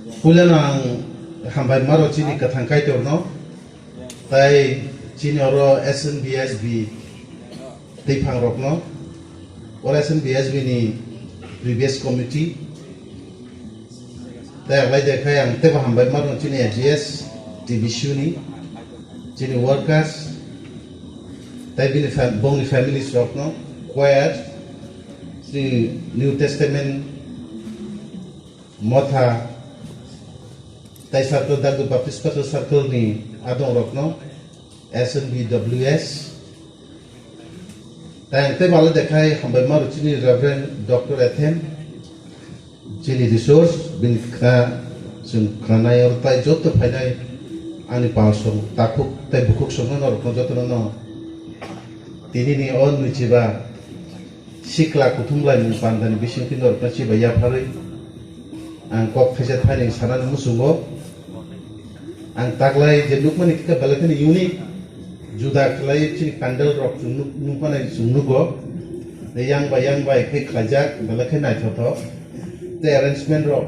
Pulan ang hambai maro chini kathangkai torno, tai chini oro SNBSB tipang rokno, or SNBSB ni previous committee, tai aglai dekai ang teba hambai maro chini AGS DBPC ni, chini workers, tai bini boni families rokno, choir, si New Testament, Motha, tai circle dagu baptist circle ni adong rokno SNBWS tai te malu dekai hambai maru chini Reverend Dr. Ethem chini resource bin kha sun khanai or tai joto phainai ani palsong takuk tai bukuk songno rokno joto no tini ni on ni chiba sikla kuthumlai ni pandani bising tin rokno chiba ya pharoi ang Kokthai thaning sanan musungo ang taglay jenuk mani kita balakan unik juda kelai cini kandel rock nuk mana sungnugo yang bay kai klajak balakan naik foto the arrangement rock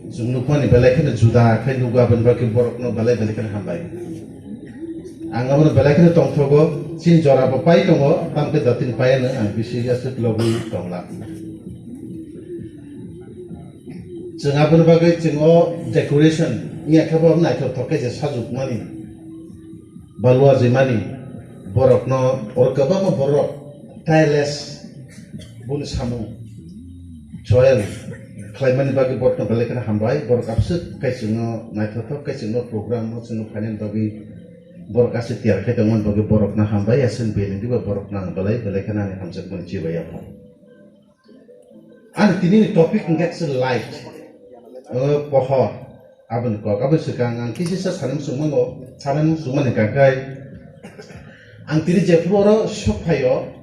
sungnugo mani balakan juda kai nuga ban baki borok no balakan hambai ang amon balakan tong thogo cini jora papai tongo tamke datin payana ang bisi asut logo tongla jenga ban baki jengo decoration Nia kabab na kau toke je sajuk mani, balua zemani, borok no or kabab mo borok, tireless, bonus hamu, soil, klaiman bagi borok no balik na hambai, borok absurd kaisi no naik totok kaisi no program no seno panen bagi borok asyik tiar kai temuan bagi borok na hambai SNBA ni juga borok na balik na ni hamzat mani jiwa ya pun. An tini topik enggak selight, pohor. Abang sekarang ang kisi sa sanam suman kakai ang tiri jepuro shop hayo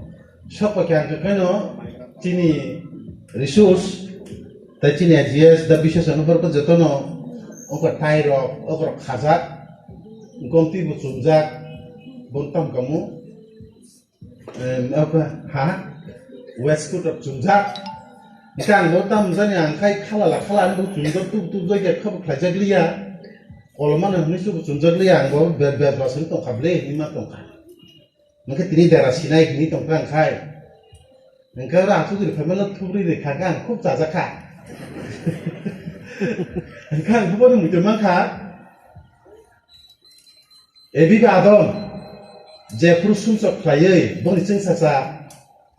shop pakai ang kano tini resource tai tini AGS da bisa sana berko jatono ongko Thairok ongko khazak ongti busumjak bontam kamu apa ha west coast jumjak Ikan botam zani angkai khala bu tunjak tu jaya khab khajak liya kolman ni su tunjak liya anggo ber basen tong khable hima tong kha maka tini dara sinai ni tong kang khai engka ra su dir family thubri de khagang khub jaja kha engka khubon mu jema kha ebi adon je prusum sok khlaiei boni ching sa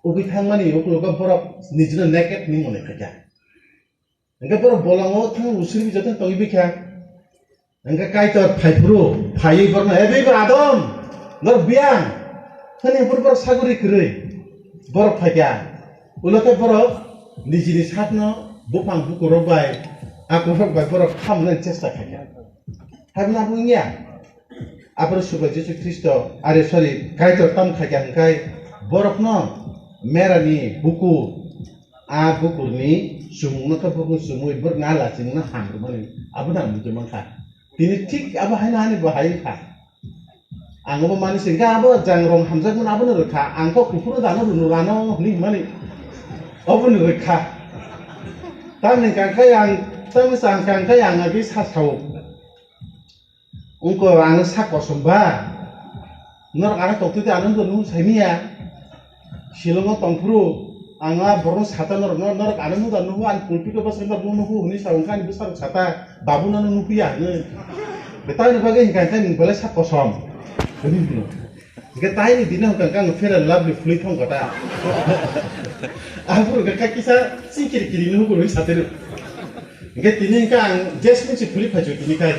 ubi thangmani ukloga borok nijina naked ni mone khaja engka borok bolango thang usiri joten toibi kha engka kaitor phaipro phai borna ebi adom nor biang thani borok saguri krei borok phaja ulote borok nijini satno bupang bukuro bai aku bai borok khamna chesta khaja habna bunya apro suba jesu kristo are sorry kaitor tam khaja engkai borok no Mery buku buku ni sumuna ka buku sumui bernala cingna hamru mani abu nam jemang kha tini tik abu haina bahai kha anggo mani singga abu jangrong hamzak mun abu nur kha angko kupuru dano nurano ni mani abu nur kha tamni kangka yang tamusang kangka yang agi sasau ungko ang sakosomba nur ana toktu anu nu saimia Silongo tongpuru, anga borong sata nor anu muda nuhu an pulpi ke pasar nor nuhu ini saungkan besar sata babu nanu nuhu ya ne. Betai ni bagai hingga kan boleh sak kosom. Jadi dulu. Jika tai ni dina hingga kan fair and lovely fluid hong kata. Aku hingga kisah singkir kiri nuhu kulo sate tu. Hingga tini kan jasmine si fluid baju tini kan.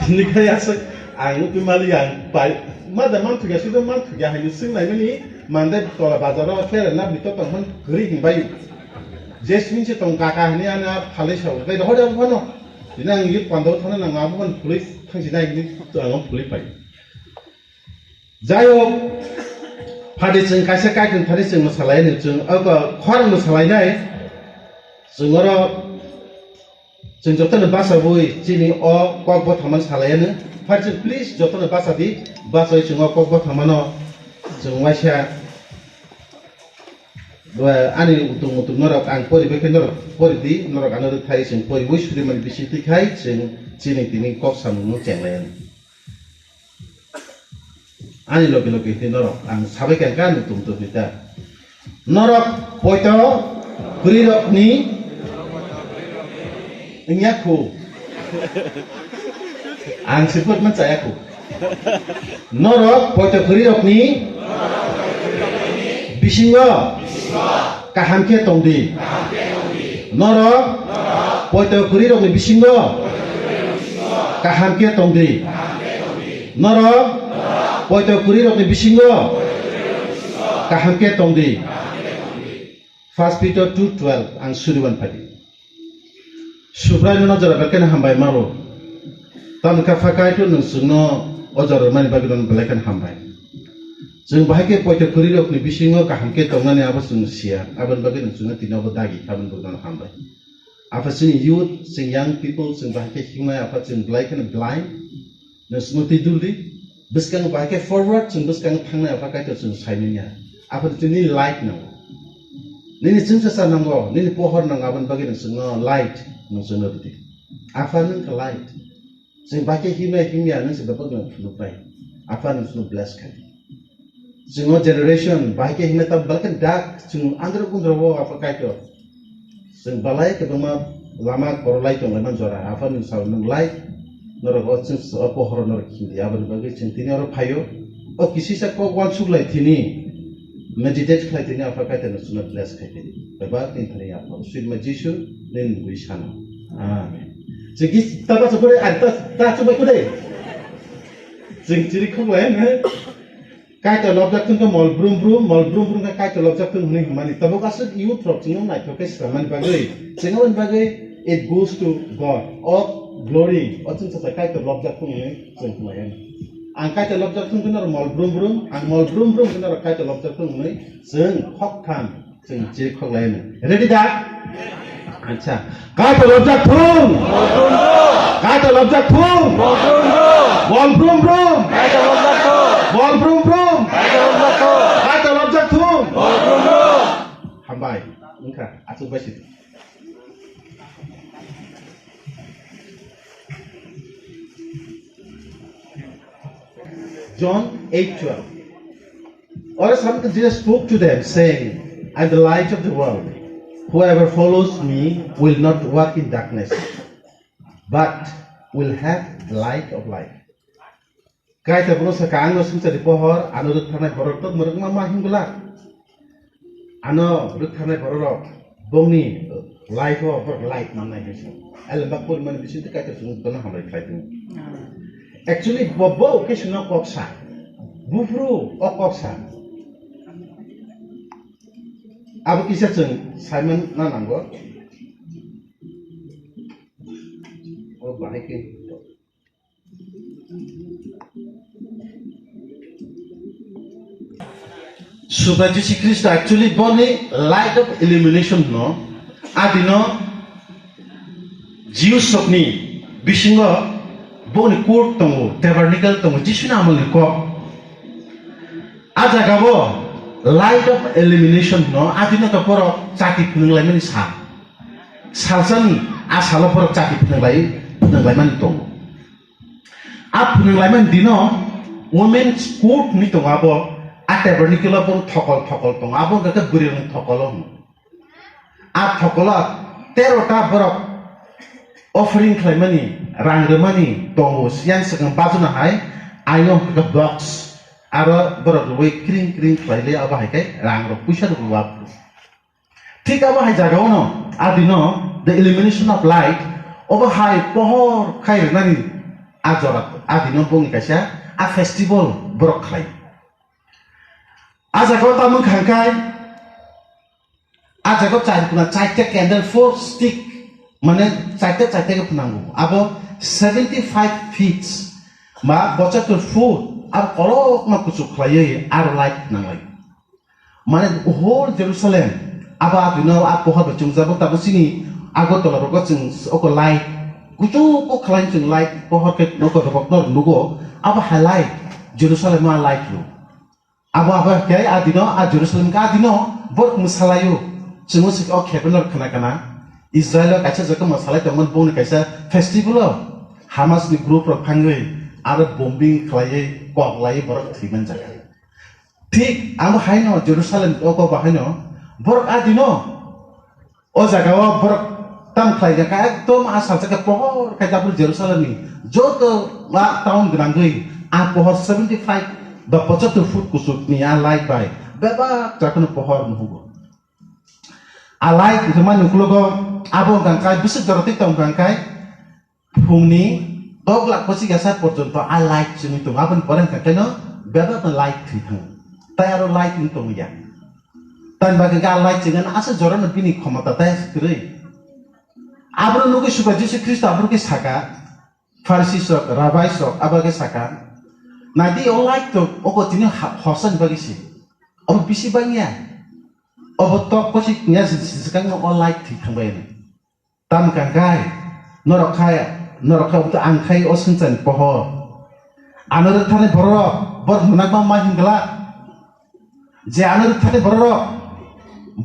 Tini kan asal angu pemali yang baik. Mada man tugas itu man tugas hanya sengai ni mandai tola bazar fair and lovely tu tong man geri hingga jasmine si tong kakak ni ana halai sawo. Tapi dah ada apa no? Dina ngit pandau thana nang abu man police thang sinai ni tu angam police pai. Jayo pada jeng kaisa kaikun pada jeng masalah ni jeng apa khorang masalah ni jeng orang jeng jotan bahasa boy cini o Kokbathong masalah ni pada please jotan bahasa di bahasa jeng o Kokbathong mana jeng Malaysia ani utung norok ang poribekin norok poridi norok ano thai sing poriwis friman bisiti khai sing chini tini kok samung chengnai ani loge ti norok ang sabekan kan utung tu kita norok poito kurirok ni nyaku ang siput man sayaku norok poito kurirok ni bisingo kahamke tongdi norok poito kurirok ni bisingo kahamke tongdi norok poito kurirok ni bisingo kahamke tongdi 1 Peter 2:12 ang suriwan padi subrai no jara berken hambai maro tam ka fakai tu nung suno ojar mani bagiron belekan hambai जों बाहायके पयतो कुरिरक नि बिसिङो काहामके तंगनानै आबो जों सिया आबन बागे नों जों तिनावबो दागि खाबन बगन हामबाय आफा जों youth जों young people जों बाहायके हिंनाय आफा जों ब्लाइकन ब्लाइन्ड नों स्मृति दुलि बिसकां बाहायके फरवार्ड जों बिसकां थांनाय आफा काइतो जों साइनिया आफा जोंनि लाइट नांगौ निनि जों सासा नांगौ निनि पहर नांगौ आबन बागे नों जों लाइट नों जों नबदि आफा नों लाइट जों बाहायके हिंनाय नों जों बगन फुलुबाय आफा नों जों ब्लेस खालि जों generation बाहायके हिंनाय ता बलकन डाक जों आंद्र गुन्द्रवो आफा काइतो जों बालाय केबमा लामा करलाय दंलायमान जरा आफा नों साव नों लाइट नरगो जों पहर नर खिदि आबन बागे जों तिनि आरो फायो ओ किसिसा को वान सुगलाय तिनि मेडिटेट खाय तिनि आफा काइतो नों सुना ब्लेस खायति बाबा तिन थानि आफा सुइमा जिसु निन बुइसान आमेन जों गि ताबा जबरे आन्ता ता जबे कुदे जों जिरि खगलाय ने kaito lobjak tungko mol brum ka kaito lobjak tung huni humani tabo kasut youth rok chingo nai thoke sramani bagai chingo bagai it goes to God of glory ochung sa kaito lobjak tung huni chung humayan ang kaito lobjak tung kunar mol brum ang mol brum kunar kaito lobjak tung huni chung khok tham chung je khok lai ready da acha kaito lobjak tung kaito lobjak tung mol brum kaito lobjak tung Bol brum brum. Kaito lobjak tung. Bol brum brum. Hambai. Engka atu basit. John 8:12. Or something Jesus spoke to them saying, I am the light of the world. Whoever follows me will not walk in darkness, but will have the light of life. Kaita puno sa kaangno sumsa di pohor ano ruthanai borok to muruk mama hinggula ano ruthanai borok bongni light of light manai hesu elembakni man bisin te kaita sung tono hamrai khaitu actually bobo occasion of koksa bufru of koksa abu kisah chung Simon na nanggo oh baik ke Supaya Jesus Christ actually born light of illumination no adino Jews sokni bisingo boni court tongo tabernacle tongo Jesus na amol ko aja gabo light of illumination no adino ka poro chati phnunglai mani sa salsani asalo poro chati phnunglai mani tongo a phnunglai man dino women's court ni tongo abo a tabernacle pun thokol tong abon ka burirung thokolong a thokola 13 ta borok offering khlaimani rangremani tongo siang segang bajuna hai aino ka box aro borok we kring khlaile aba hai kai rangro puisa ru wap thik aba hai jaga ono adino the illumination of light oba hai pohor khai nani ajorat adino bongi kaisa a festival borok khlai aja ko tamung khangkai aja ko chai kuna chaite candle 4 stick mane chaite ko punangu abo 75 feet ma bocha to food ar kolok ma kuchu khlai ar light nangai mane whole Jerusalem aba bino a pohor bachung jabo tabusini agotola rogo chung oko light kuchu ko khlai chung light pohor ke noko robok nor nugo aba highlight Jerusalem ma light lu abo apa kai adino a Jerusalem ka adino bor musalayu chungo sik o khebenor khana kana Israel kaisa jaka masalai tongmon bong kaisa festival Hamas ni group rok phangoi aro bombing khlai koklai borok thiman jaka ঠিক am haino Jerusalem oko bahaino borok adino o jagao borok tam khlai jaka ekdom asal jaka pohor kaijapur Jerusalem ni joto ma town grangoi a pohor 75 ba 75 foot kusuk ni a light by beba jakun pohor nugo a light teman nuklogo abo gangkai bisik doroti tong gangkai phungni 2 lakh 25,000 porjonto a light chini tung abon porang kakeno beba ta light thithang tayaro light tung ya tan bagi ga light chingan asa joran bini khomata tay krei abro nugi suba jesu christ abro ke saka farsi sok rabai sok abage saka nadi o light to oko tini hosan bagi si obo bisi bangya obo tok posik nya sikang no o light thithang bai tam kangkai norokhaya to angkai o sungchan pohor anor thane borok bor munakma ma hingla je anor thane borok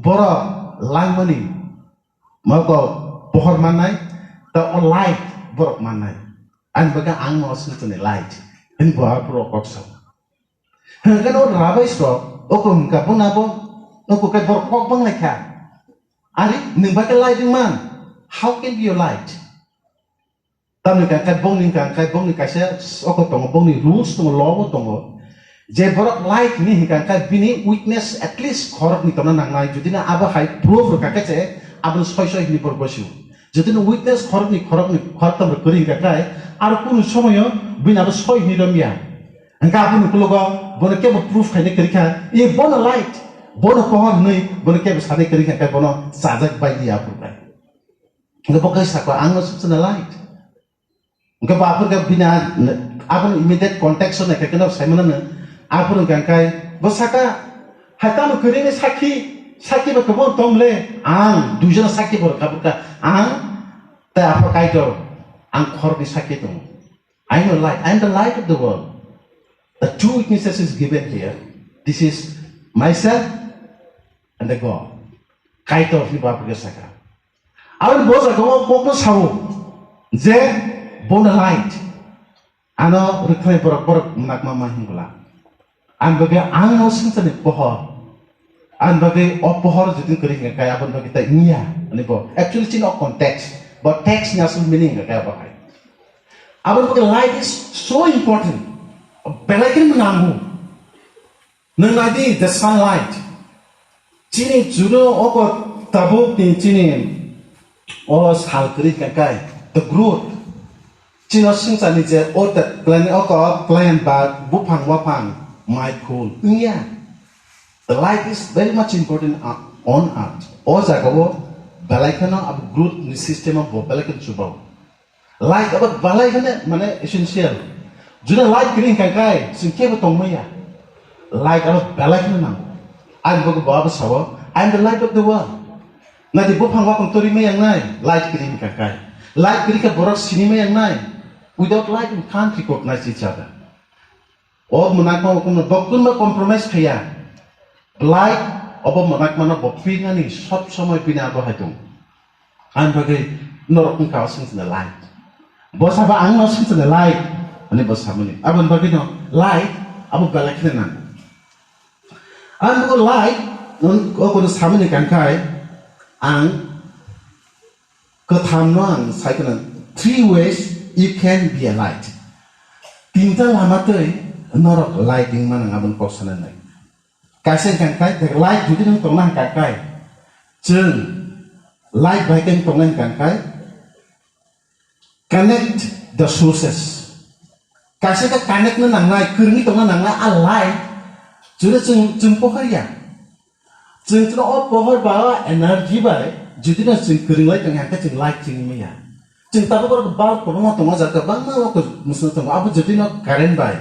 borok langmani mako pohor manai ta o light borok manai an baga ang o sungchan light in bahar pro kokso kan o rabai so o ko hingka bunabo o ko kai borok kok bang lekha ari ning baga light man how can be your light tamni kan bong ni kaisa oko tongo bong ni rules tongo law tongo je borok light ni kan bini witness at least khorok ni tona nangnai judina aba hai proof ka kache abun soi ni porbosu judina witness khorok ni khortam kori ka kai ar kunu somoyo bin aba soi ni romia angka abun kulogo bono ke proof khaine kari kha e bono light bono pohor nei bono ke sade kari kha bono sajak bai dia purkai ngabokai sakwa angno subsana light Engkau apa ke bina apa immediate context na kakena saimana apa gangkai bosaka hatanu kerine saki ba kebon tomle ang dujon saki bor kabuka ang ta apa kaito ang khor ni saki tum I am the light of the world. The two witnesses is given here. This is myself and the God. Kaito ni ba apa saka awan bosa ko ko sawo je bona light ano rikhlai borok nakma mahingula an bage ang singchane pohor an bage opohor judin kari kaya abon bage ta nia ani bo actually chin of context but text nasul meaning kaya ba kai abon bage light is so important belakin menanggu nangadi the sunlight chini judo oko tabuk ni chini o sal kari kai the growth Chino singsan je otat plan oko plan ba bupang wapang my cool yeah the light is very much important on earth o jagao balaikano ab growth ni system of balaikan subau light ab balaikane mane essential juna light green kai singke ba tongmaya light ab balaikano nang I'm go baba sawo I'm the light of the world na di bupang wapang tori me yang nai light green kai light green ka borok sinima yang nai Without light, we can't recognize each other. Or monakma bokun compromise kaya. Light, obo monakma na bokpinga ni sop somoy pinabo hatung. An bagay norokung kaosing sa light. Bos haba ang nosing sa light. Ano bos haba ni? Abang bagay no light, abo balak na nan. An bago light, nun ko no sama ni kangkay ang katamno ang say ko na 3 ways you can be a light. Tinta lama tu, norok lighting mana ngabun kosanan nai. Kasih kangkai, the light jadi nang tonglang kangkai. Jeng light baikeng tonglang kangkai. Connect the sources. Kasih ka connect na nangai, kerni tonglang nangai a light. Jadi jeng pohor ya. Jeng tu o pohor bawa energi baik. Jadi na jeng kering light kangkai jeng light jeng ini ya. Cinta aku kalau bal kurang tengah jaga bang mau aku musuh tengah aku jadi nak karen bay,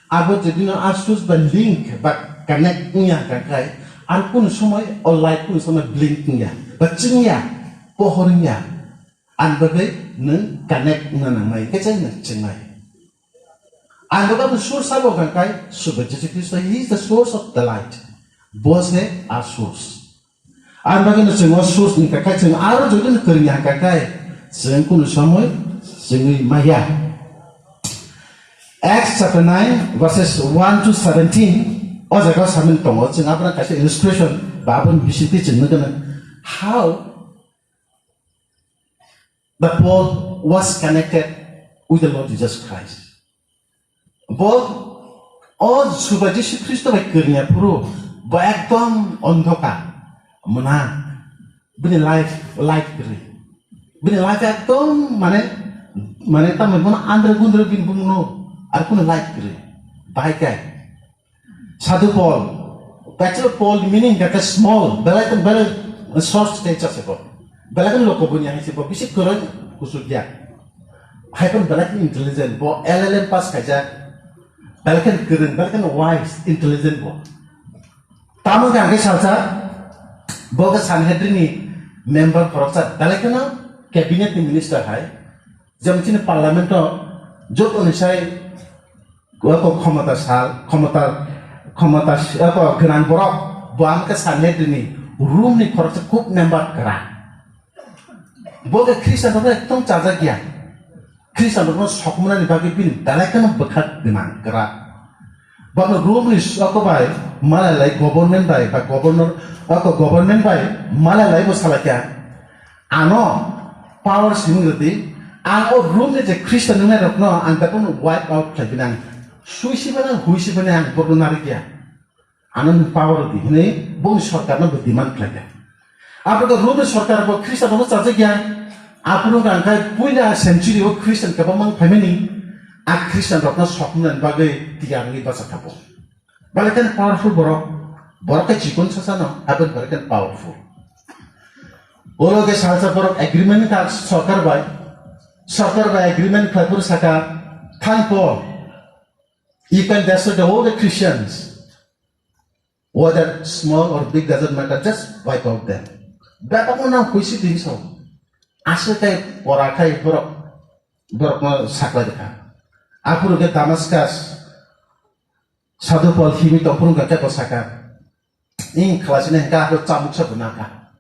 aku jadi nak asus ban link bak connectnya kangkai, aku semua online pun semua blinknya, bacanya, pohornya, anbagai neng connectnya namai, kecil neng chengnai. Anbagai source apa kangkai, subject Krista, he is the source of the light, bos he a source. An bagin jengo sus ni kakai jeng aro jodoh ni kerja kakai jeng kun samoy jeng maya. Acts chapter 9 verses 1 to 17. Oh jaga samin tongo jeng apa kasih illustration babun bisiti jeng negana how the Paul was connected with the Lord Jesus Christ. Both all sudah Yesus Kristus berkerja puru baikdom ondoka mana bini life kiri bini life ekdom mana tamu mana andre gundre bin bunuh aku na life kiri baik kan satu Paul bachelor Paul meaning kata small belakan short stature sebab belakan loko punya sebab bisik kurang kusut dia hyper belakan intelligent bo LLM pas kaja belakan keren belakan wise intelligent bo tamu kan salsa boga Sanhedrin ni member korupsi belakan cabinet minister hai jam cina parliament to jod onisai gua ko komata apa geran borok buang ke Sanhedrin ni room ni korupsi kup member keran boga Kristen to ekdom caja gya Kristen to sokmuna ni bagi bin belakan bekat genan keran Bapa room ni aku baik malah lagi government baik, pak government baik malah lagi masalahnya. Ano power sini berarti, ano room ni je Kristen ni nak no, anda pun wipe out lagi nang. Suisi mana, huisi mana yang perlu narik ya. Ano power berarti, ini bukan सरकार ना बुद्धिमान लगे. आप तो room ni सरकार वो Kristen वो चाहे क्या? आप लोग kan kai punya century वो Kristen kebamang family. A Kristen rokna sokmunan bagai tiang ni bahasa kapo. Balikan powerful borok ke jikun sasana, abad balikan powerful. Olo ke salsa borok agreement ka sarkar by agreement kapur saka thank Paul. You can destroy the whole Christians, whether small or big doesn't matter. Just wipe out them. Berapa pun nak kuisi diri so. Asal kai orakai borok na sakla dekat. Aku rugi Damaskus, satu Paul himi topung kakek posaka. Ini kelas ini hingga aku camuk sebenarnya.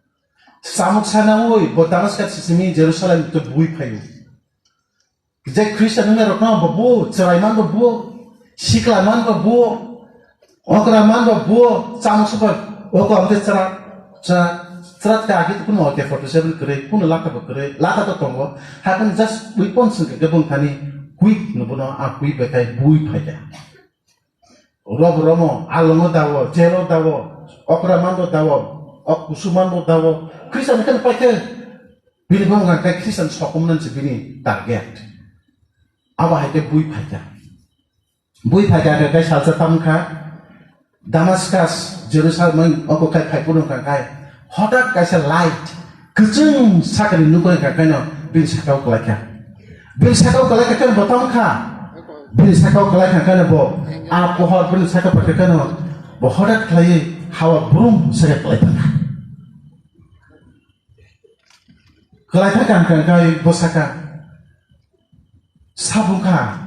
Camuk sana woi, buat Damaskus sini Jerusalem itu bui payu. Jadi Kristen ini rokna babu, ceraiman babu, siklaman babu, okraman babu, camuk sebab. Aku ambil cerat kaki itu pun mau ke 47 kere, pun laka tu tunggu. Hakan just weapons ke gebung kani. Quick nubuno akui bekai bui paja. Romo alomo dawo, jelo dawo, okramando dawo, okusumando dawo. Kristen kan pakai bini bangun kai Kristen sokomunan sebini target. Apa hake bui paja? Bui paja kai salsa tamka Damaskus, Jerusalem aku kai pun kai. Hodak kai light. Keceng sakari nukoi kai no bin sakau kelakar. Bil sakau kalai kakak botong ka, bil sakau kalai kakak bo, pohor bil sakau pakai kakak bohorat kalai hawa burung sakau kalai tengah. Kalai kakak bosaka, sabuka,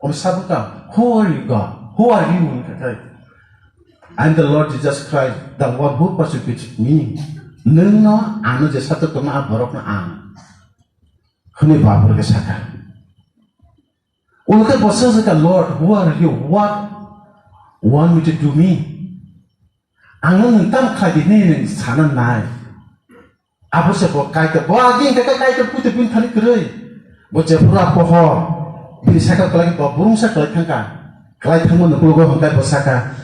sabuka. Who are you God? Who are you kakak? I'm the Lord Jesus Christ, the one who persecutes me. Nengno anu jasa tu kena borok na ang. Huni babur ke saka. Ulke bosan saka Lord, who are you? What want me to do me? Angan entam kadi ni sana nai. Apa sebab kait bagi kait putih pun thani kerei. Boce pura pohor. Bini saka kelagi burung saka kelai thamu nukulugo hangkai bosaka.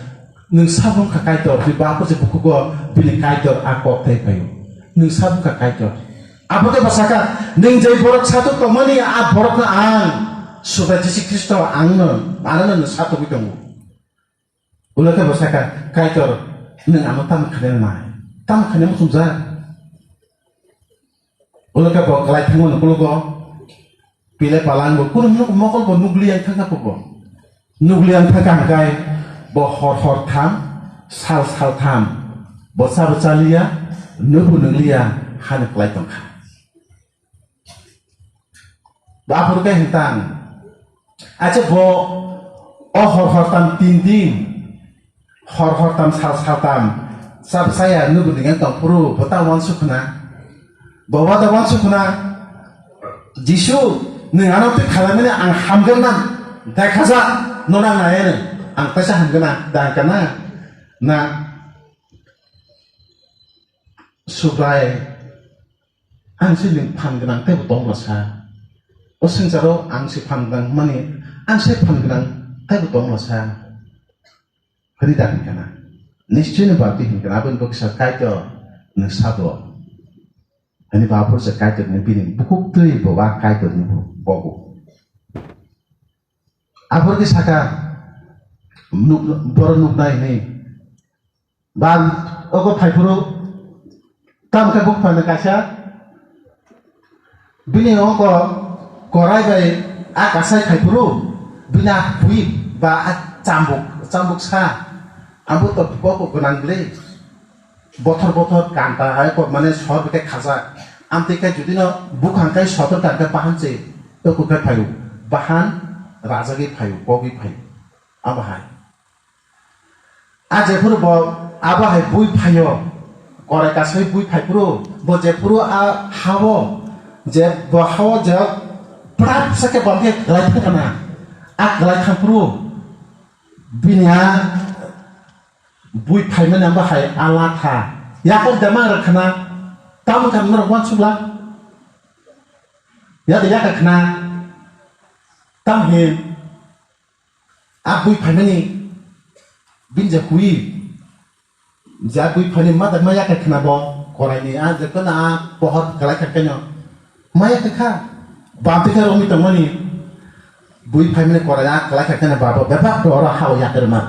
Nung sabung kait di bapu se buku go bini kait aku Kokthai payu. Nung sabung kait Apa tu pasaka? Neng jai borok satu tomani a borok na ang supaya Yesus Kristus ang na satu bitong. Ulah ke pasaka kaitor neng anu tam kenen mo sumza. Ulah ke bo kelai thangu na kulugo pile palang bo kurang nuk mokol bo nugliang thanga bo. Nugliang thanga kai bo hor tham sal tham bo sabacalia nubu nunglia hana kelai tongka. Bapur ke hentang, aja bo hor tam tin, hor tam sal tam, saya nunggu dengan tampuru bota wan sukuna bawa da wan sukuna jisu nengano tu kalamene ang hamgana dekaza nonang naene ang pesa hamgana dakana na subai ang siling pangganang te botong lasa o sengjaro ang si panggang mani ang si pangganang te botong lasa heridan kana निश्चय बाती हिंग राबन बक सरकार तो न सादो अनि बापुर सरकार तो न बिनि बुकुक तुई बवा काय तो नि बगु आपुर के साका बर नुकनाय नै बान अगो फाइफुरो काम का बुक फान कासा बिनि अगो कराय बाय आकासाय फाइफुरो बिना हुई बा चाम्बुक सा आंबो तो बको गनांगले बथर कांटा है को माने सर के खाजा आमते के जुदि न बुखांकाय सतर कांटा बाहानसे तो कुका फायु बाहान राजागे फायु बगी फायु आबाहाय आजेफुर ब आबाहाय बुई फायो करे कासै बुई फायपुरो ब जेपुरो आ हावो जे ब हावो जे प्राप सके बंगे गलाय थाना आ गलाय थांपुरो बिनिया बुई फाइमन नंबर हाय आला था या को दमा रखना काम kan merwan subla ya de ya kana tam he a bui faimani binja kui ja bui phani ma da ma ya kana bo korai ni a je kana pohor kala ka kanyo ma ya ka ba te ka romi tamani bui faimani korai a kala ka kana ba bo ba do ra haw ya ter ma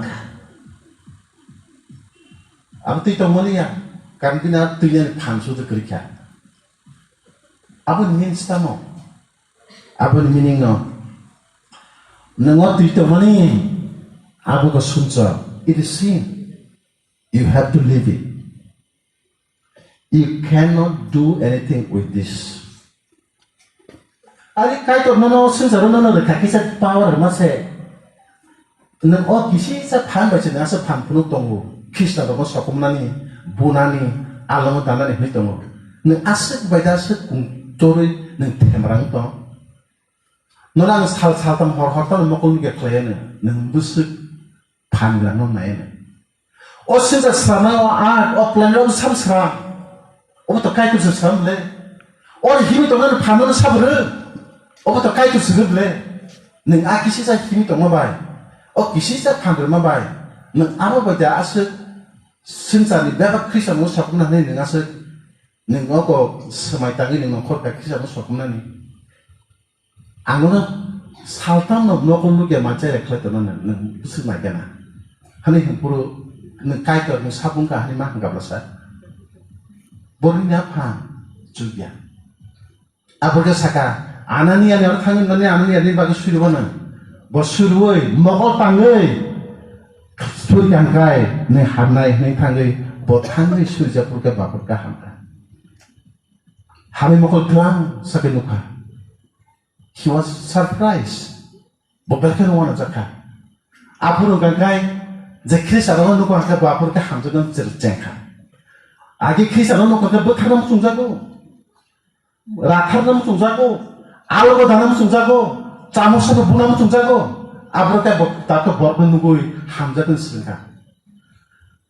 अब तुई तो मलिया कारण बिना तुईने फांसु तो करिया अब मीन्स तमो अब मीनिंग नो नंगो तुई तो मली अब को सुनचा it is sin you have to live it you cannot do anything with this अरे काय तो ननो सुनचा ननो रखा किसा पावर मसे नंग ओ किसी सा फान बचे ना सा फान पुनु तोंगो Krishna dong sokumnani, bunani, alam danani hitung. Neng asik baca asik curi neng temerang to. Norang sal tam hor tam makul ge klien neng busuk panggilan non naen. O sinja selama o art o plan o samsra. O to kai tu sam le. O himi to nang panon sabre. O to kai tu srib le. Neng akisi sa himi to mabai. O kisi sa panggilan mabai. Neng aro baca asik Sinjani beba Krishna mo sakuna ni neng asik neng ko semai tangi neng khor ka Krishna mo sakuna ni angona saltam no nokon lu ge manchai rekla to nang neng semai kana hani puro neng kai to neng sabung ka hani ma ngabla sa borinya pha jugya aburga saka anani ani or thangin nani anani ani bagi surubana bo surui mogol tangai Suri angkai ne hamnai ne tangai botangai surjapur ke bapur ka hamka. Hami mokol klang sakenuka. He was surprised. Bobelkan wana jaka. Apuru gangkai je Chris adon nuko angka bapur ka hamjagan cercengka. Agi Chris adon nuko ka bothanam sungjago. Ratharnam sungjago. Alogo danam sungjago. Chamusano bunam sungjago. Abroka tak borban nugui hamjatan sengka.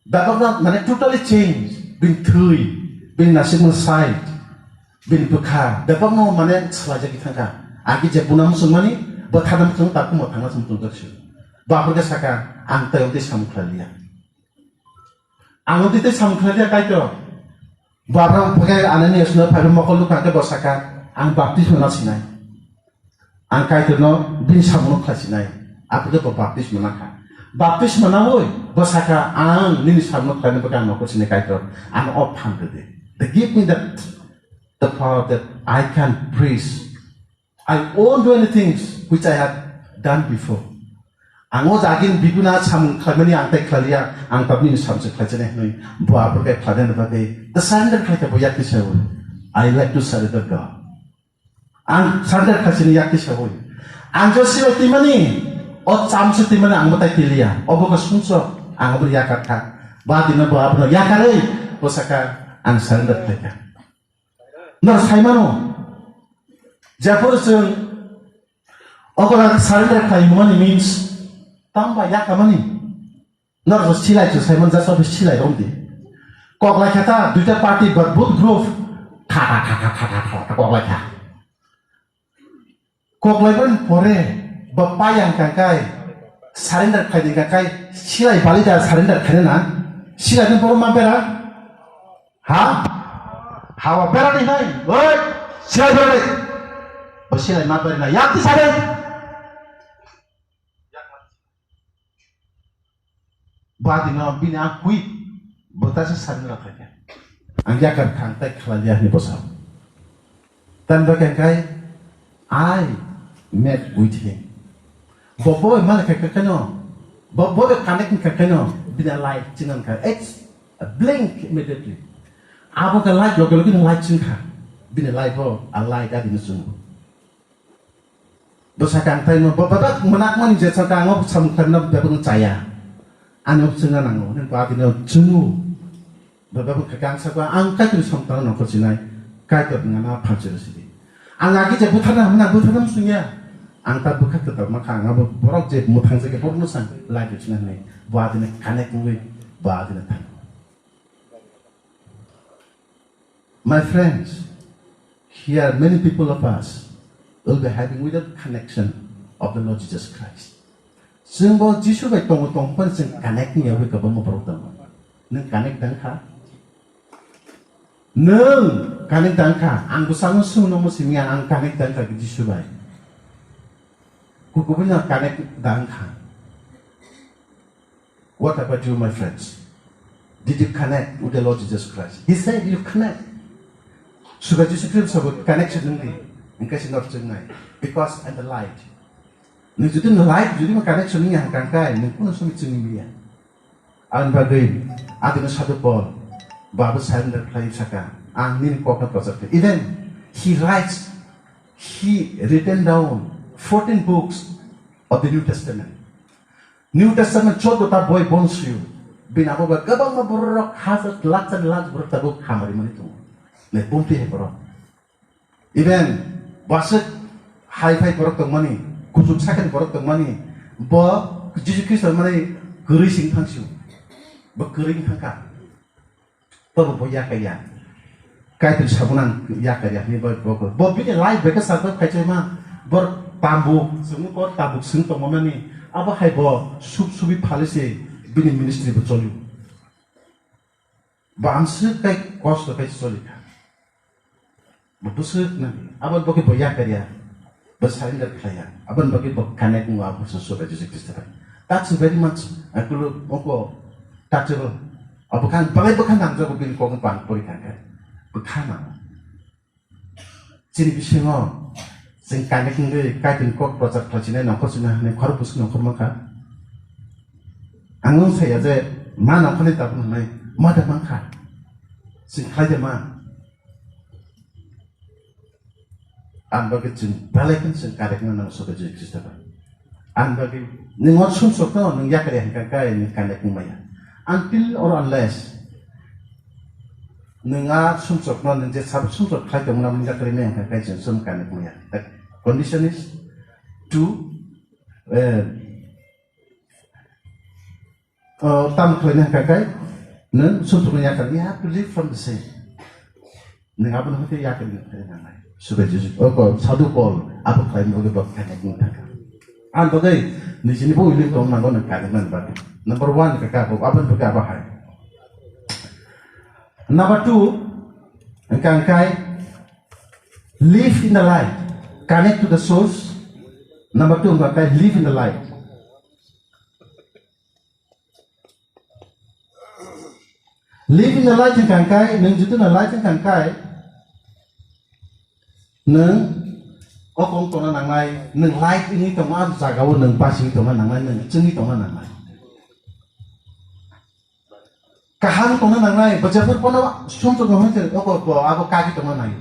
Dapat mana totally change. Bin thui, bin nasib side, bin bekar. Dapat no mana selaja kita kan. Agi jepuna musung mani, berthadam musung tak mau tangga musung tersu. Bapak saka angta yang samukhalia. Angta itu samukhalia kaito. Bapak pakai anani asna pada makhluk angka bersaka ang baptis mana sinai. Angka itu no bin samuk sinai. Apa itu baptis manakah? Baptis manawoi bersaka ang nini samuk kena pegang makhluk sinai kaito. Ang ophan gede. They give me that the power that I can praise. I won't do anything which I had done before. Ango jagin bibuna sam khamani angtai khalia ang tabni sam se khajane noi bua berkai khadan bagai the surrender khaita bo yakti sawo I like to surrender God ang surrender khajini yakti sawo ang josi timani o sam se timani ang matai tilia obo ka sunso ang bur yakat kha Badina bo abno yakare posaka ang surrender khaika. Nor saimano Japur sung okola surrender khai money means tamba yakamani. Nor silai chu saimon just of silai romdi. Koklai khata duita party but both group kha koklai kha. Koklai pun pore bapa yang kangkai surrender khai di kangkai silai balida surrender khai na silai pun poro mampera. Ha? Hawa pera ni hai. Oi, silai pera. Silai mampera na yakti sare. Badina bina kui botasa surrender khai. Angya kan kangkai khalaliah ni bosam. Tan bagangkai I met with him. Bobo malaka kakano. Bobo connect kakano. Bina light chingan ka. It's a blink immediately. Abo ka light logo logo light chinka. Bina light ho a light adi nusungu. Dosa kangkai no bobo menak mani jasa kango samkarna babung caya. Ano chinga nango. Nen pati no chungu. Babung kakang sakwa angkai tu samtang no kosinai. Kai tu ngana phancir sidi. Angaki je butana menang butana musuhnya. Angka buka tetap maka ngabo borok je mutang je ke pornusan lagi cina nih. Buat ini kanek ngui, buat ini tan. My friends, here many people of us will be having without connection of the Lord Jesus Christ. Sungguh Yesus baik tong pun sing kanek ni awi ke bama perutama. Neng kanek dangka. Neng kanek dangka. Angku sangu sunu musimian ang kanek dangka ke Yesus baik. Kuku punya kanek dangka. What about you, my friends? Did you connect with the Lord Jesus Christ? He said you connect. Sudah Jesus Christ sebut connection ini. Engkau sih nggak chengnai. Because I'm the light. Nih jadi light jadi mah connection ini yang kangkai. Nih pun suami cengmi dia. An bagai. Adanya satu pol. Bapak surrender play saka. Angin kokna project. Even he writes. He written down 14 books of the New Testament. New Testament 14 ta boy bonsiu. Bina boga gabang maborok hazat laksan berok tabuk hamari manitu. Ne punti he borok. Even baset high borok tong mani, kusuk sakan borok tong mani. Bo Jesus Christ mani geri sing thangsiu. Bo gering thangka. Bo yakaya. Kai tu sabunan yakaya ni bo bini live beka sabab kai ma bor tabuk semua kor tabuk sing tong mani. Apa hai bo subi policy bini ministry bercoli. Bangsa kai cost kai coli. Berbusuk nanti. Aban bagi boya kerja bersaing dari klien. Aban bagi connect dengan apa sesuatu Jesus Kristus. That's very much. Aku lu mau touchable. Apa kan? Bukan nang jago bini kau kan purikan kan? Bukan nang. Jadi bisa ngom. Sing connect dengan kaitan kau project projectnya nak kau sudah ni kau busuk nak kau makan. Anggung saya je mana kau ni tak pun ni mana makan. Sing klien mana? An bagi jin balikan sing karek nang sobat Jesus Kristus. An bagi ningot sum sokno nang yakare hangkai ni kanek maya. Until or unless ninga sum sokno nang je sab sum sok khai tong nam yakare ni hangkai jin sum kanek maya. The condition is to tam khlai ni hangkai nang sum sok yakare you have to live from the same. Ninga pun hati yakare ni nang. Sudah Jesus, oh satu pol, apa klaim boleh buat kanek muda kan? Anda deh, di sini pun ini tuh nanggung kanek mana? Number one kakak, apa kakak apa hai? Number two, engkau live in the light, connect to the source. Number two, engkau live in the light. Live in the light engkau, menjadi the light engkau. Neng, okong tona nangai, neng light ini toma jagaw neng pasing toma nangai, neng cengi toma nangai. Kahang tona nangai, bajapur pona sumto ngomong tu, abo kaki toma nangai,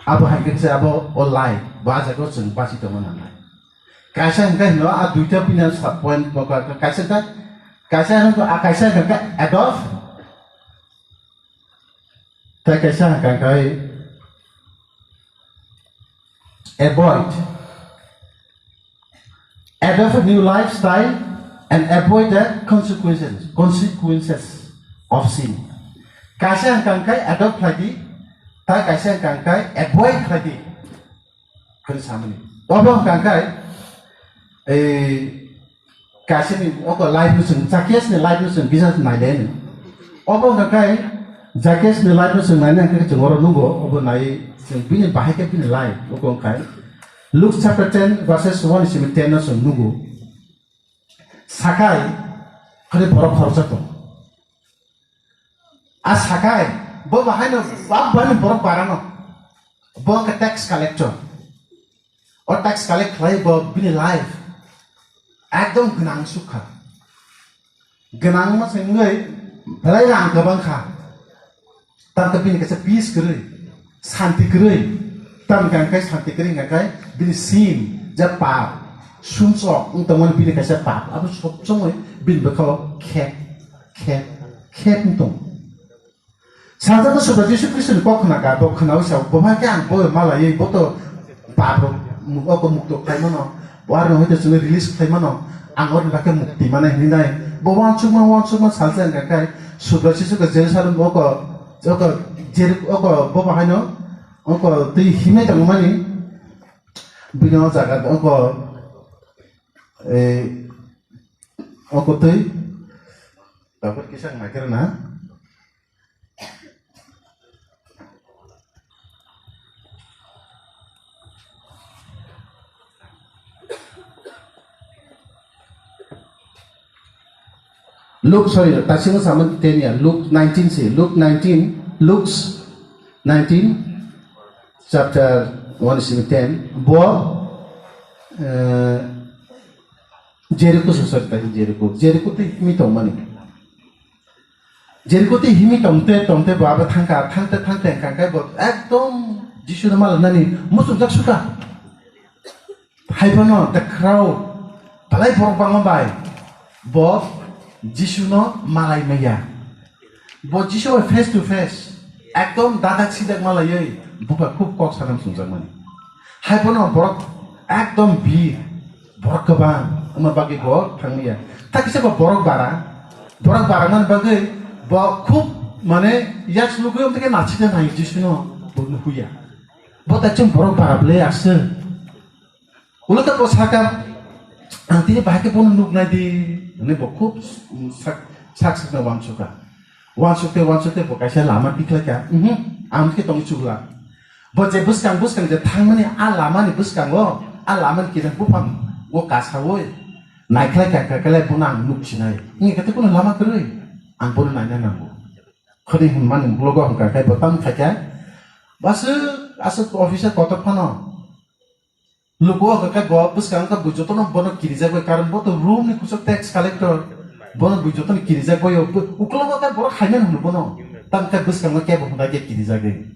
abo hangkit se abo light, bajagaw ceng pasing toma nangai. Kaisa hangkai no, duita pina point moga kaisa dah kaisa kan adopt ta kaisa kan kai avoid adopt a new lifestyle and avoid the consequences of sin kaisa kan kai adopt lagi ta kaisa kan kai avoid lagi kan samani obong kan kai kaisa ni oko life nusun jakes ni life nusun business nai den obong kan kai jakes ni life nusun nai nang ke jongoro nunggo obo nai sing bini bahake bini life obong kai Luke chapter 10 verses 1 is 10 nusun nunggo sakai kare borok khorcha to sakai bo bahai no bab bani borok barano bo ka tax collector or tax collect khai bo bini life ekdom gnang sukha gnang ma sengai lai rang ka bang kha tam ka bini ka peace kre shanti kre tam kan kai shanti kre ngai kai bini sin ja pa sum sok ung tong man bini ka sa pa abu sok song bin ba kho khet tung 사자도 수도 예수 그리스도를 꼭 나가 또 그나오셔 보마게 안 보여 말아 이 보도 바로 어거 묵도 타이머노 와르노 헤드 중에 릴리스 타이머노 안거를 밖에 묵디 만에 했는데 뭐 원충만 살생 가까이 수도 예수가 제일 사람 어거 저거 제일 어거 뭐가 하노 어거 또 힘에 정말이 비뇨 자가 어거 에 어거 또 다들 기상 마케르나 Luke, sorry, tasing sama 10 ya. Luke 19 sih. Luke 19, chapter 1:10. Bahwa Jericho susah tadi Jericho tu himi tomani. Jericho tu himi tomte bahwa thangka kai bahwa ekdom Jisu nama nani musuh jak suka. Hai bono the crowd, balai borok bangun bay, bahwa Jisu no malai maya. Bo Jisu face to face. Ekdom dadak sidak malai buka খুব kok sanam sunjang mani. Hai bono borok ekdom bi borok keban ama bagi borok thangmiya. Tak kisa borok barangan bagi bo খুব মানে ইয়াক lugu om teke nachide nai Jisu no bonu huya. Bo takchum borok barable ase. Ulata bo saka antine bahake bono nuk nai di ini bokuk sak na wansukte bokasya lama dikla kya amke tong chula boje buskang je thangmani lama ni buskang go lama ni kidan bupang go kasawo naikla kya kala bunang nukchinai ni kate kono lama kroi angpon naina nango khodi man logo hangka kai botam khakya bas asat officer kotak phano Lugo ka go buskang ka bujoto no bono kirija go karon boto room ni kusok tax collector bono bujoto ni kirija go yo uklo ka boro khaimen hulu bono tam ka buskang ka ke bono ke kirija ge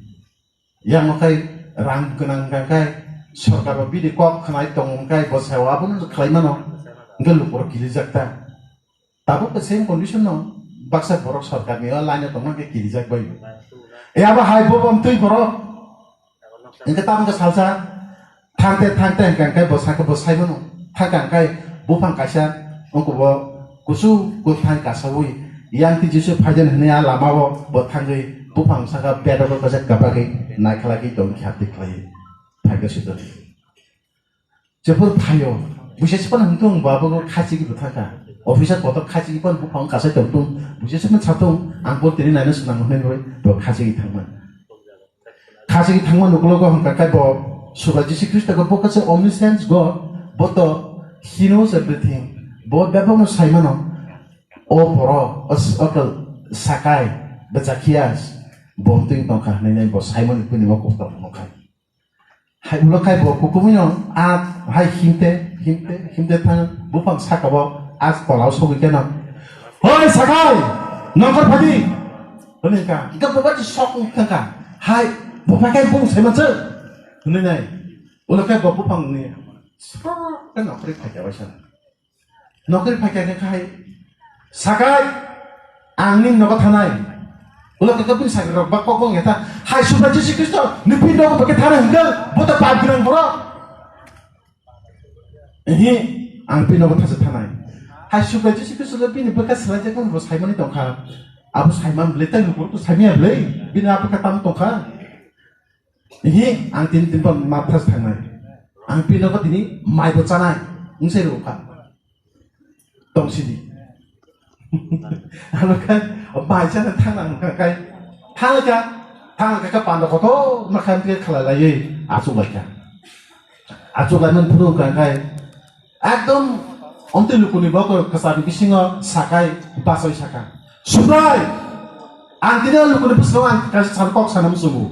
yang makai rang kenang ka kai sorkar ba bidi kok khnai tong kai bo sewa bono khlaimano ngel boro kirija ta tabo the same condition no baksa boro sorkar ni line tong ke kirija go e aba hai bo bom tui boro ingka tam ka salsa Tangte kai bosai mono thang kai bupang kaisa ongko bo kusu thang kasawui yang ti Jisu phajan hne lama bo thangai bupang saka bedo ko kaja kapagi naikhala ki dong khati khlai phage sido jepur phayo bushespan hungtung babo ko khachi ki buthaka officer kotok khachi ki pon bupang kasai dong bushespan chatung angbo tini naina sunang hne roi bo khachi ki thangman uklo ko hangka kai bo Sudah Jesus Christ ko bokas omniscience God, boto He knows everything. Bot bebang Simon o poro okal sakai bezakias bonting tongkah nenai bos Simon puni mo kokta mokai. Hai ulokai bo kukumino hai himte tan bupang sakabo as polau sogi kena. Hoi sakai nongkar padi. Benika, ika bobat sok tangka. Hai bopakai bung Simon se. Nenai, ulokai bapu pang ni, kan nokri pakai wasan, nokri pakai ni kai, sakai angin nopo tanai ulah kekepin sakai rok bak kokong eta hai sudah Yesus Kristus nipi nopo pakai tanai enggak bota pabiran bro ini angpin nopo tasa tanai hai sudah Yesus Kristus lebih ni bekas saja kan bos hai mani tongka abu saiman beli tan lukur tu saimia beli bina apa kata tongka ini angtin timpang matas tanai angpin nopo ini mai bocanaiungsai ruka tong sini Kalau kan, baca tentang angkai, tang kan PANDA koto makan dia kalau lagi asuh baca, asuh lain pun angkai, ekdom onti lukuni bawa kesabi bisingo sakai basoi sakai, surai, antinya lukuni bisingo kasih sarkok sana musuh,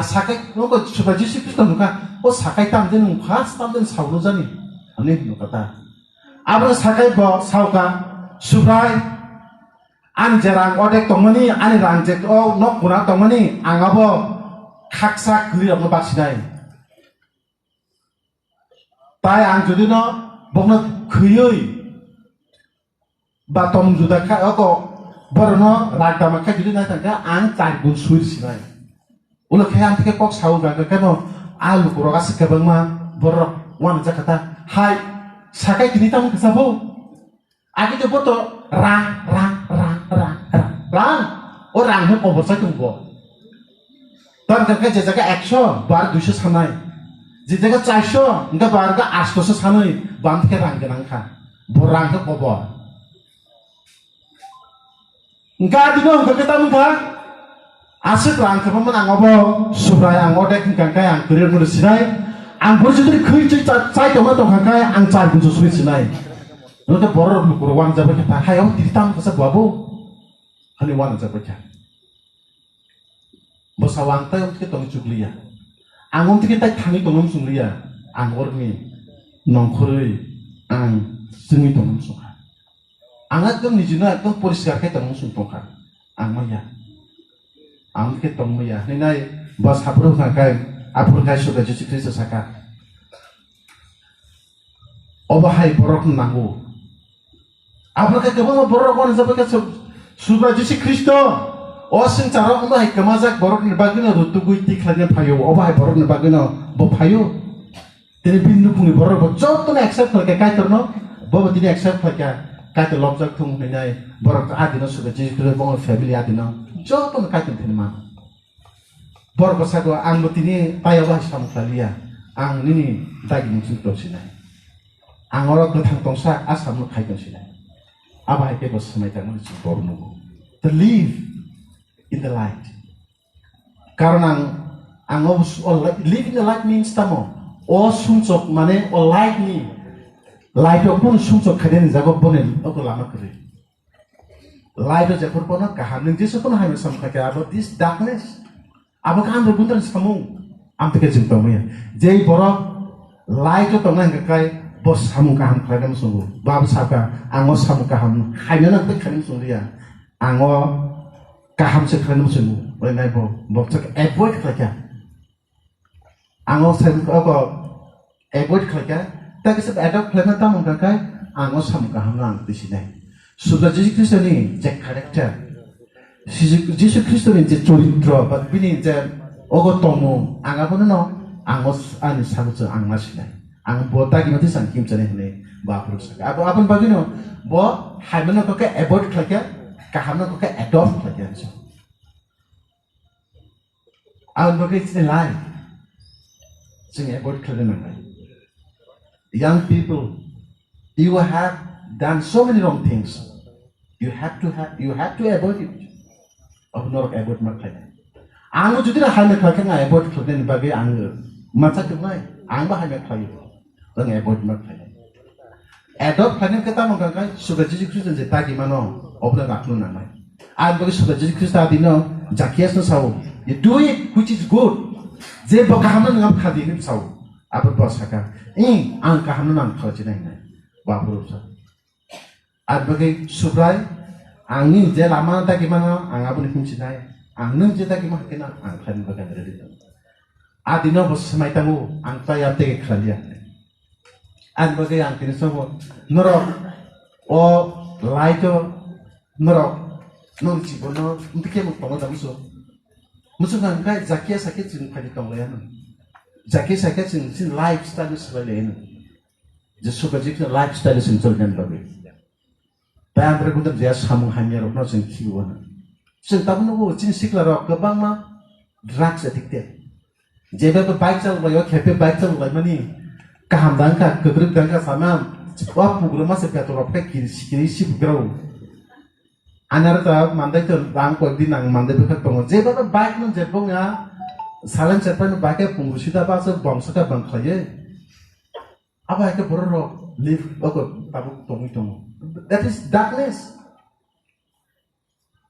sakai nunggu coba Yesus Kristus nunggu, sakai tamden khas tamden saulu jani, aneh nunggu kata, abang sakai bawa sauka Subrai, an jarang odek tongmani, an rangjek nok guna tongmani, angabo kaksak geli orang baksinai. Tai ang jadi no, bokna kuyui, batom juda ka, berno ragda maka jadi nanti kan ang cari gun suir sinai. Ulah kayak antik kok sawu gak kan alu kurogas kebang ma borok wan jakata, hai sakai kini tamu kesabu. Aku coba tuh rang, orang yang oversight tunggu. Dan kerja jaga action, bar 200 sanai. Jaga caisho, enggak bar ke 800 sanai, band ke rang kan, borang ke pobor. Enggak dino, enggak kita enggak. Asik rang ke pemenang ngobo, supaya ngodek enggak kayak kurir muda sinai. Anggur jadi kerja cai tomat tong kayak angcar kunci sulit sinai. Nonton borok lu kurwan jabat kita, hai om ditam kesat babu, hani wan jabat kita. Bosawang tay om kita tong cuklia, angom kita tangi tongom sunglia, angor ni, nongkuri, ang sungi tongom sungka. Angat kan nijina kan poliskar kita tongom sungpoka, ang maya, ang kita tong maya. Nai bos hapur kai sudah Yesus Kristus saka. Obahai borok nangu. Apakah kamu borok orang sampai sudah Yesus Kristus? Oseng cara orang kemazak borok ni bagina tu tugui tiklanya payu. Obahai borok ni bagina bo payu. Tini bindu pungi borok bo jauh tu ni accept kerja kait terno. Bo tini accept kerja kait lobjak tung ni borok adina sudah Yesus Kristus bangun family adina. Jauh tu ni kait tini mah. Borok sahaja ang tini payu bah sama kalian. Ang ini daging musuh sini. Ang orang ketang tongsa asam lu kait sini. Apa yang bos semacam itu borno, to live in the light. Karena angos live in the light means tamo. Sumsok mana light ni, light pun sumsok keren jago bonen, lama kere. Light itu jago pun kaham, nanti sepun hamil sama kaya about this darkness. Apa kan berbuntan semua, ampe kejumpa ya. Jadi borok light itu tengah kekai. Bos kamu kaham kalian sungguh, bapak siapa? Angos kamu kaham, hanya nanti kalian sungguh ya. Angos kaham sekalian sungguh, oleh naik bos cek avoid kerja. Angos saya avoid kerja, tapi sebab ada kalian tahu mengkakai angos kamu kaham lang di sini. Sudah Yesus Kristus ni cek karakter. Yesus Kristus ni cek cerita, tapi ni cek ogotomu, anggap pun no angos ani sahaja angmas ni. Ang bota gimana sih sangkim cene ini baper saja. Apa bagino? Bo haimana kok ke avoid kerja, kahamna kok ke adopt kerja. Ang bagai cene lain, cene avoid kerja nangai. Young people, you have done so many wrong things. You have to avoid it. Of not avoid kerja. Ang jadi lah haimana kerja ngai avoid kerja ni bagai ang macam tu ngai. Ang bah haimana kerja. Orang avoid makan. Adopt kalian kita mengangkat sudah Yesus Kristus jadi tadi mana obrak akun namai. Bagi sudah Yesus Kristus tadi no jakias no sawu. You do it which is good. Jadi bagaimana ngam kadi ini sawu. Apa bos sekarang? Ini angka hamil nam kerja ni. Bapak rusak. Bagi sudah angin je lama tak gimana angapun kunci nai. Angin je tak gimana kena angkan bagan dari itu. Adino bos semai tamu angka yang tege kalian. An bagai yang kini semua norok light norok nong jibono untuk yang tongo dalam musuh nangkai zakia sakit sing padi tonglayan zakia sakit sing lifestyle sebalayan justru kajiknya lifestyle sing terjadi bagi bayang berguna dia samung hanya rokno sing kiwana sing tamu nunggu cin sikla rok kebang ma drugs addicted jeba ke bike chal bayo kepe bike chal bayo mani kaham dangka kegrip dangka sama wah pugro mas sepiatu rok kiri sip grow anarta mandai tu bang ko din ang mandai bekat pong jeba ke bike non jebong ya salan cepan bike punggu sida basa bangsa ka bang khaye apa ke borok live aku tabuk tongi that is darkness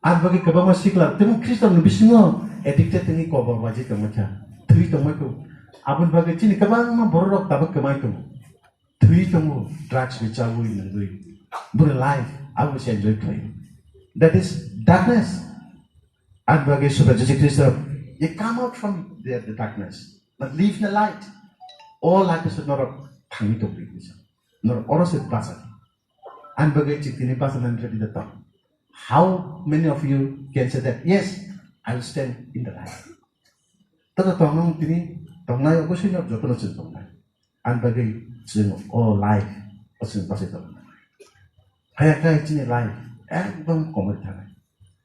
an bagi kebama sikla temu kristan bisingo addicted tingi ko bawaji kamacha thui tomato abun bagi chini kabang ma borok tabuk kamai tu thui tomo drugs bichawu in bur life abu se enjoy play that is darkness an bagi subaji kristan you come out from the darkness but live in the light all light is not tangi to bring this nor oros it basa and bagai chitini basa nan ready the top how many of you can say that yes I will stand in the light tada tongnong tini tongnai ko sinyo jotono sin tongnai and bagai sin all life osin basa tongnai kaya kaya chini life ekdom komor thana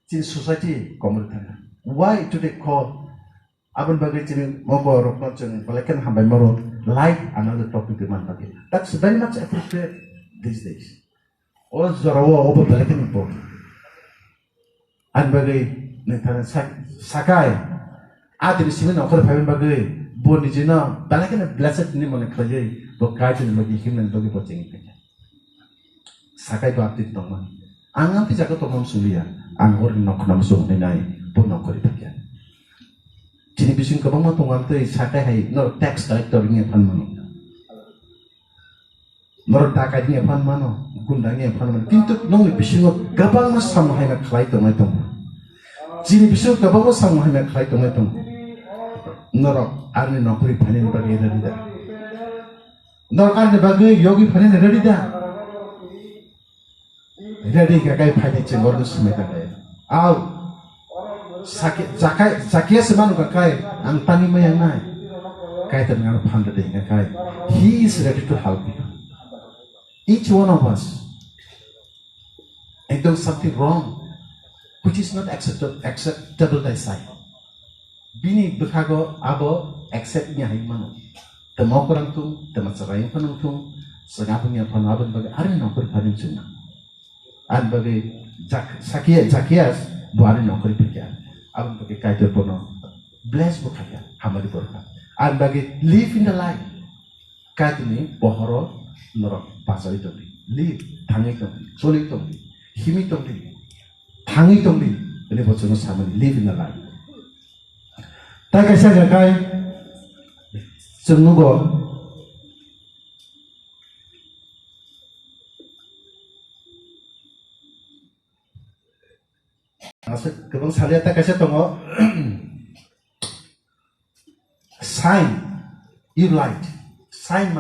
chini society komor thana why today call abon bagai chini mobo rokno chen balakan hambai maro life another topic demand bagi that's very much appropriate these days all zarawa over balakan important an bagai nentana sakai adri simen okor phaben bagai bon nijina balakan blessed ni mone khaje bo kai tin bagi himen bagi poceng sakai ba apti tongman angam ti jaga tongam sulia angor noknam sung nai bon nokori takya Jini bising kabang mo tungam tu sakai hai nor tax collector ni pan mano, nor takai ni pan mano, gunda ni pan mano. Kintu nong bising mo kabang mo sama hai na klay tong ay tong. Jini bising kabang mo sama hai na klay tong ay tong. Nor arni nokuri panin bagi ready da. Nor arni bagi yogi panin ready da. Ready kakai panin cengor nus semeta kaya. Aw. Sakia semanu kakai ang tani mayang nai kai tengar PANDA deh kakai he is ready to help you each one of us and do something wrong which is not acceptable by side bini berkago abo accept nya hai mano temo kurang tu temo cerai panung tu sengapunya panabun bagi hari nokor paling cuma an bagi sakias buari nokor pikir abang bagi kaitu pono bless bukaya hamadi borka an bagi live in the light kaitu ni pohoro norok pasal itu live tangi tong soli tong himi tong tangi tong ini bocor sama live in the light tak kisah jagai semua maksud kebang salia tak kasih tongo sign you light sign